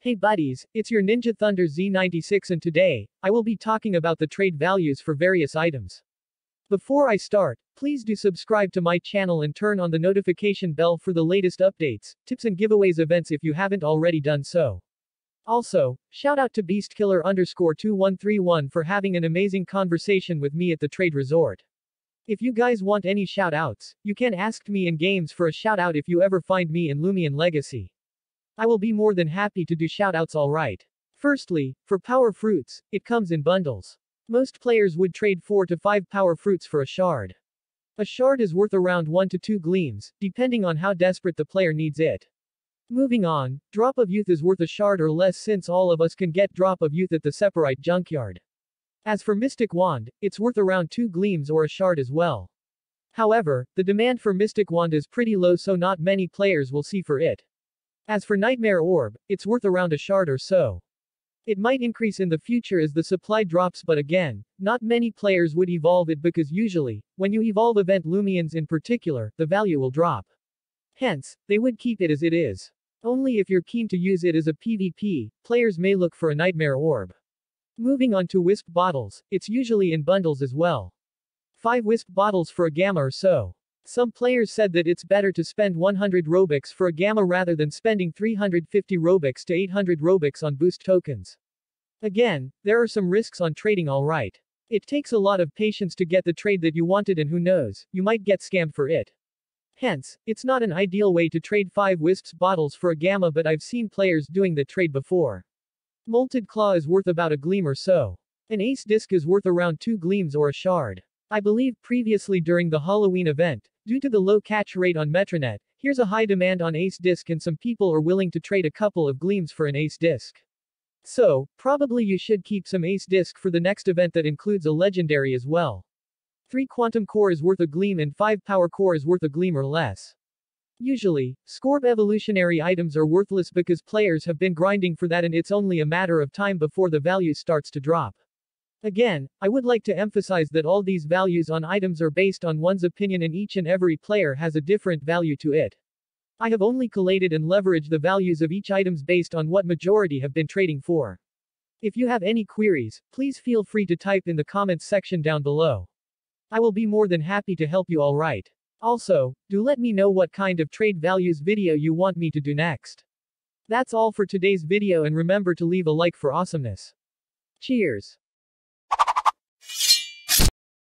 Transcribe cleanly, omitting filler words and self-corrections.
Hey buddies, it's your Ninja Thunder Z96 and today, I will be talking about the trade values for various items. Before I start, please do subscribe to my channel and turn on the notification bell for the latest updates, tips and giveaways events if you haven't already done so. Also, shout out to BeastKiller_2131 for having an amazing conversation with me at the trade resort. If you guys want any shout outs, you can ask me in games for a shout out if you ever find me in Loomian Legacy. I will be more than happy to do shoutouts alright. Firstly, for power fruits, it comes in bundles. Most players would trade 4 to 5 power fruits for a shard. A shard is worth around 1 to 2 gleams, depending on how desperate the player needs it. Moving on, Drop of Youth is worth a shard or less since all of us can get Drop of Youth at the Separite Junkyard. As for Mystic Wand, it's worth around 2 gleams or a shard as well. However, the demand for Mystic Wand is pretty low so not many players will see for it. As for Nightmare Orb, it's worth around a shard or so. It might increase in the future as the supply drops but again, not many players would evolve it because usually, when you evolve event Loomians in particular, the value will drop. Hence, they would keep it as it is. Only if you're keen to use it as a PvP, players may look for a Nightmare Orb. Moving on to WISP bottles, it's usually in bundles as well. 5 WISP bottles for a gamma or so. Some players said that it's better to spend 100 Robux for a gamma rather than spending 350 Robux to 800 Robux on boost tokens. Again, there are some risks on trading alright. It takes a lot of patience to get the trade that you wanted and who knows, you might get scammed for it. Hence, it's not an ideal way to trade 5 WISPs bottles for a gamma but I've seen players doing that trade before. Molted Claw is worth about a gleam or so. An ace disc is worth around 2 gleams or a shard. I believe previously during the Halloween event, due to the low catch rate on Metronet, here's a high demand on ace disc and some people are willing to trade a couple of gleams for an ace disc. So, probably you should keep some ace disc for the next event that includes a legendary as well. 3 quantum core is worth a gleam and 5 power core is worth a gleam or less. Usually, Scorp evolutionary items are worthless because players have been grinding for that and it's only a matter of time before the value starts to drop. Again, I would like to emphasize that all these values on items are based on one's opinion and each and every player has a different value to it. I have only collated and leveraged the values of each items based on what majority have been trading for. If you have any queries, please feel free to type in the comments section down below. I will be more than happy to help you alright. Also, do let me know what kind of trade values video you want me to do next. That's all for today's video and remember to leave a like for awesomeness. Cheers.